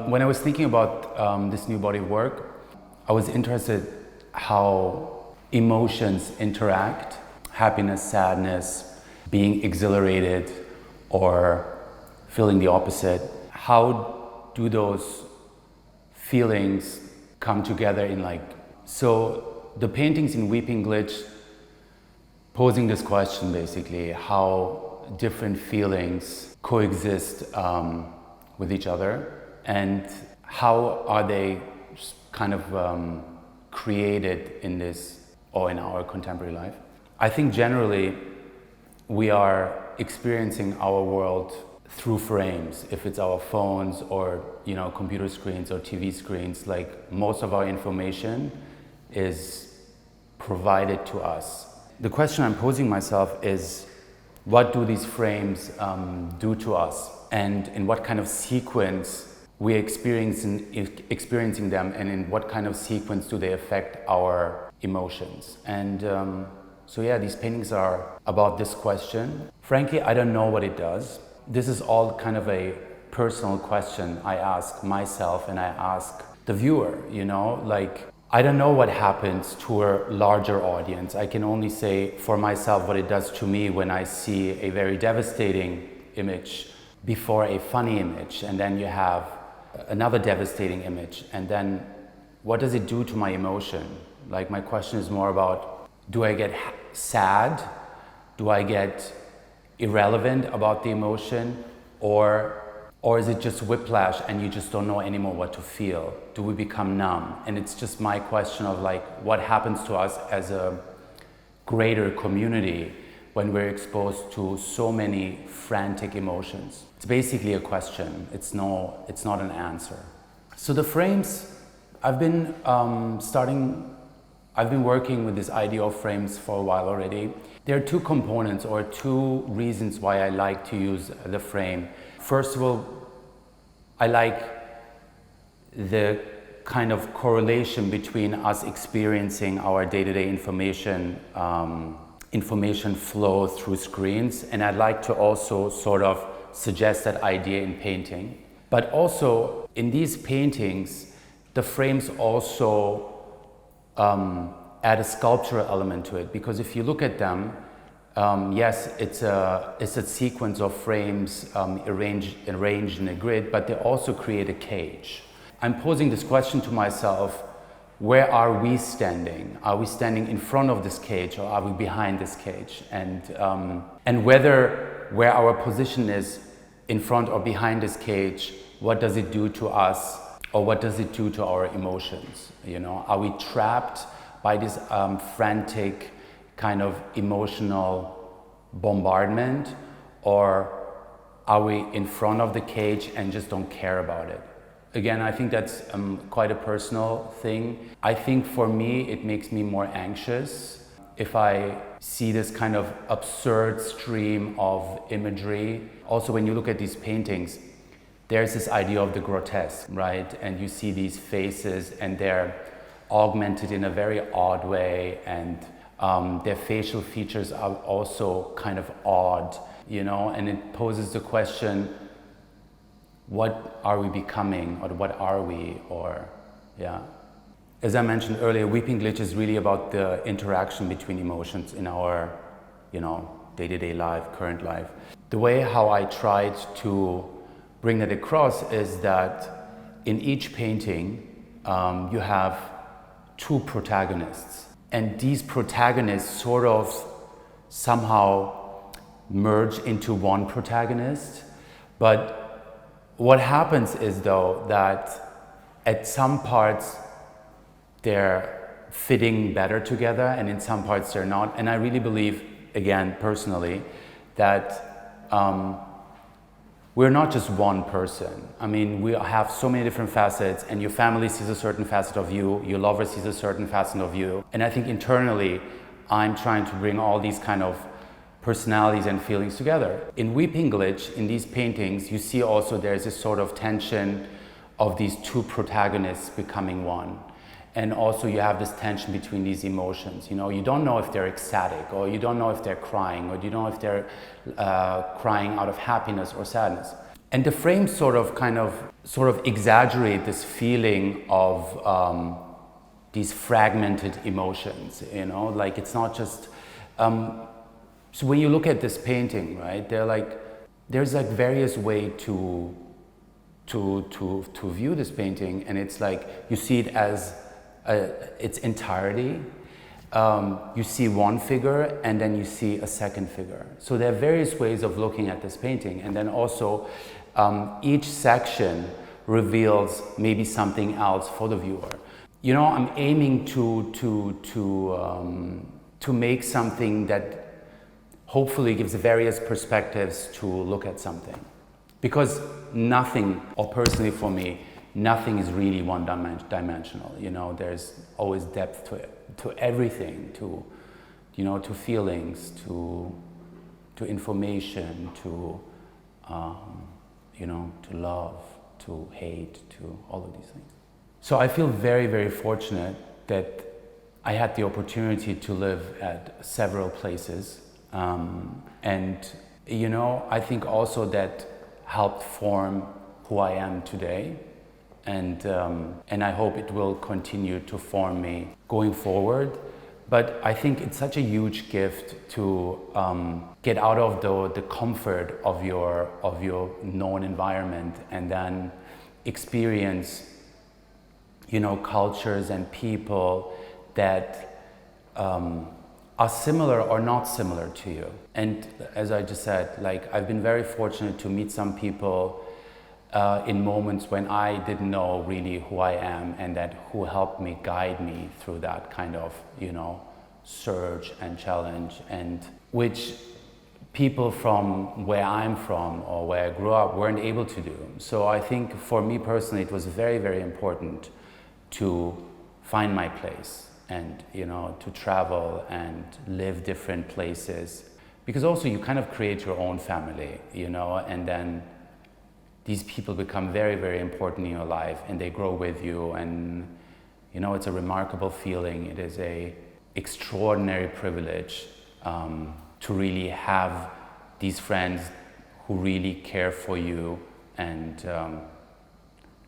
When I was thinking about this new body of work, I was interested how emotions interact, happiness, sadness, being exhilarated or feeling the opposite. How do those feelings come together in so the paintings in Weeping Glitch posing this question basically, how different feelings coexist with each other and how are they kind of created in this or in our contemporary life. I think generally we are experiencing our world through frames. If it's our phones or computer screens or TV screens, most of our information is provided to us. The question I'm posing myself is, what do these frames do to us, and in what kind of sequence we're experiencing them, and in what kind of sequence do they affect our emotions? And so yeah, these paintings are about this question. Frankly, I don't know what it does. This is all kind of a personal question I ask myself and I ask the viewer, I don't know what happens to a larger audience. I can only say for myself what it does to me when I see a very devastating image before a funny image, and then you have another devastating image, and then what does it do to my emotion? My question is more about, do I get sad? Do I get irrelevant about the emotion? Or is it just whiplash and you just don't know anymore what to feel? Do we become numb? And it's just my question of what happens to us as a greater community when we're exposed to so many frantic emotions. It's basically a question. It's not an answer. So the frames, I've been working with this idea of frames for a while already. There are two components or two reasons why I like to use the frame. First of all, I like the kind of correlation between us experiencing our day-to-day information flow through screens, and I'd like to also sort of suggest that idea in painting. But also in these paintings, the frames also add a sculptural element to it, because if you look at them, yes, it's a sequence of frames arranged in a grid, but they also create a cage. I'm posing this question to myself: where are we standing? Are we standing in front of this cage, or are we behind this cage? And where our position is, in front or behind this cage, what does it do to us, or what does it do to our emotions? Are we trapped by this frantic kind of emotional bombardment, or are we in front of the cage and just don't care about it? Again, I think that's quite a personal thing. I think for me, it makes me more anxious if I see this kind of absurd stream of imagery. Also, when you look at these paintings, there's this idea of the grotesque, right? And you see these faces and they're augmented in a very odd way, and their facial features are also kind of odd, and it poses the question, what are we becoming, or what are we, As I mentioned earlier, Weeping Glitch is really about the interaction between emotions in our, day-to-day life, current life. The way how I tried to bring that across is that in each painting, you have two protagonists. And these protagonists sort of somehow merge into one protagonist. But what happens is, though, that at some parts they're fitting better together and in some parts they're not. And I really believe, again, personally, that we're not just one person. I mean, we have so many different facets, and your family sees a certain facet of you, your lover sees a certain facet of you. And I think internally, I'm trying to bring all these kind of personalities and feelings together. In Weeping Glitch, in these paintings, you see also there's this sort of tension of these two protagonists becoming one. And also you have this tension between these emotions. You don't know if they're ecstatic, or you don't know if they're crying, or you don't know if they're crying out of happiness or sadness. And the frames sort of exaggerate this feeling of these fragmented emotions, you know, like it's not just, so when you look at this painting, right, there's like various ways to view this painting, and it's like you see it as its entirety. You see one figure and then you see a second figure. So there are various ways of looking at this painting, and then also each section reveals maybe something else for the viewer. You know, I'm aiming to make something that hopefully gives various perspectives to look at something. Because nothing, or personally for me, nothing is really one-dimensional. You know, there's always depth to everything, to, you know, to feelings, to information, to, you know, to love, to hate, to all of these things. So I feel very, very fortunate that I had the opportunity to live at several places. And, you know, I think also that helped form who I am today. And I hope it will continue to form me going forward. But I think it's such a huge gift to get out of the comfort of your known environment and then experience, you know, cultures and people that are similar or not similar to you. And as I just said, like, I've been very fortunate to meet some people in moments when I didn't know really who I am, and that who helped me, guide me through that kind of, you know, search and challenge, and which people from where I'm from or where I grew up weren't able to do. So I think for me personally, it was very, very important to find my place and, you know, to travel and live different places, because also you kind of create your own family, you know, and then these people become very, very important in your life, and they grow with you, and, you know, it's a remarkable feeling. It is a extraordinary privilege to really have these friends who really care for you, and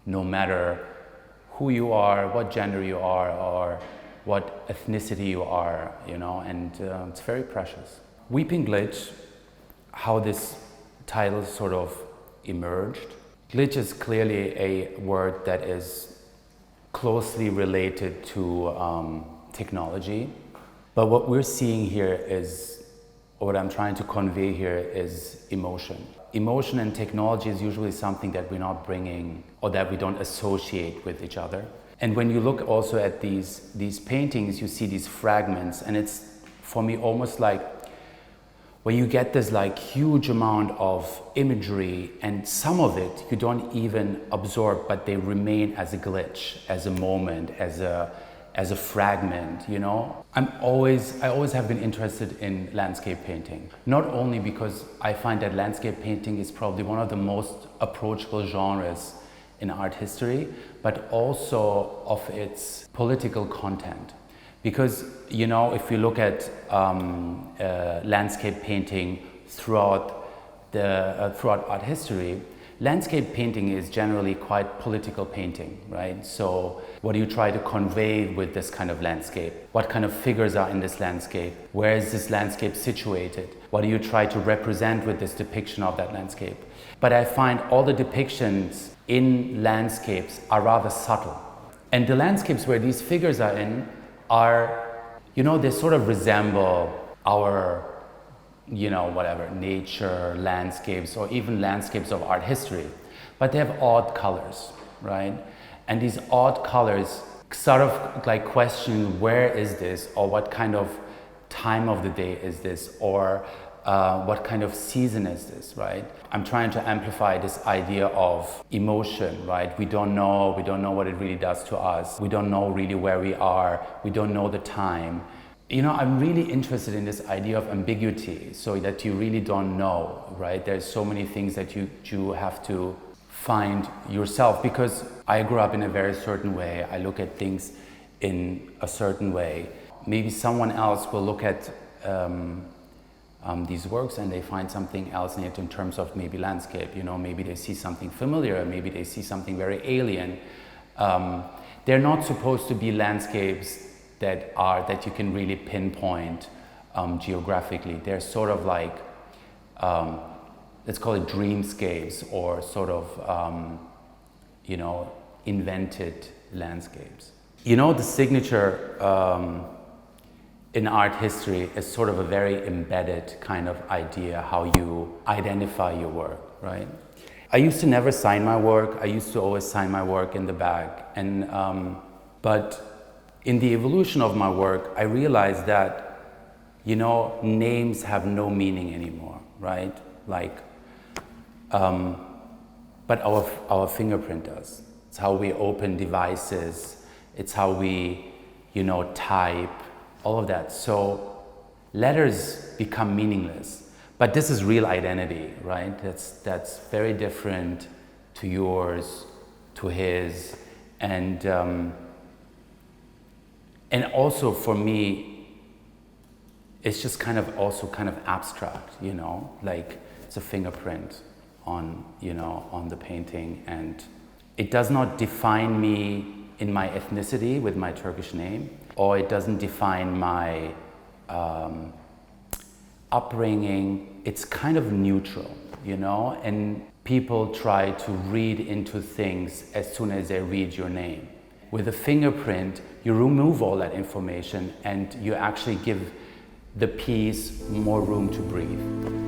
no matter who you are, what gender you are, or what ethnicity you are, you know, and it's very precious. Weeping Glitch, how this title sort of emerged. Glitch is clearly a word that is closely related to technology, but what we're seeing here is, or what I'm trying to convey here is emotion. Emotion and technology is usually something that we're not bringing, or that we don't associate with each other. And when you look also at these paintings, you see these fragments, and it's, for me, almost like when you get this like huge amount of imagery, and some of it you don't even absorb, but they remain as a glitch, as a moment, as a fragment, you know? I always have been interested in landscape painting, not only because I find that landscape painting is probably one of the most approachable genres in art history, but also of its political content. Because, you know, if you look at landscape painting throughout art history, landscape painting is generally quite political painting, right? So what do you try to convey with this kind of landscape? What kind of figures are in this landscape? Where is this landscape situated? What do you try to represent with this depiction of that landscape? But I find all the depictions in landscapes are rather subtle. And the landscapes where these figures are in are, you know, they sort of resemble our, you know, whatever, nature, landscapes, or even landscapes of art history. But they have odd colors, right? And these odd colors sort of like question, where is this? Or what kind of time of the day is this? Or what kind of season is this, right? I'm trying to amplify this idea of emotion, right? We don't know what it really does to us. We don't know really where we are. We don't know the time. You know, I'm really interested in this idea of ambiguity, so that you really don't know, right? There's so many things that you have to find yourself, because I grew up in a very certain way. I look at things in a certain way. Maybe someone else will look at these works and they find something else in it in terms of maybe landscape, you know, maybe they see something familiar, maybe they see something very alien. They're not supposed to be landscapes that you can really pinpoint geographically. They're sort of like, let's call it dreamscapes or sort of, you know, invented landscapes. You know, the signature in art history is sort of a very embedded kind of idea how you identify your work, right? I used to never sign my work. I used to always sign my work in the back. And, but in the evolution of my work, I realized that, you know, names have no meaning anymore, right? Like, but our fingerprint does. It's how we open devices. It's how we, you know, type, all of that. So letters become meaningless. But this is real identity, right? That's very different to yours, to his, and also for me, it's just kind of also kind of abstract, you know, like it's a fingerprint on, you know, on the painting, and it does not define me in my ethnicity with my Turkish name, or it doesn't define my upbringing. It's kind of neutral, you know, and people try to read into things as soon as they read your name. With a fingerprint, you remove all that information and you actually give the piece more room to breathe.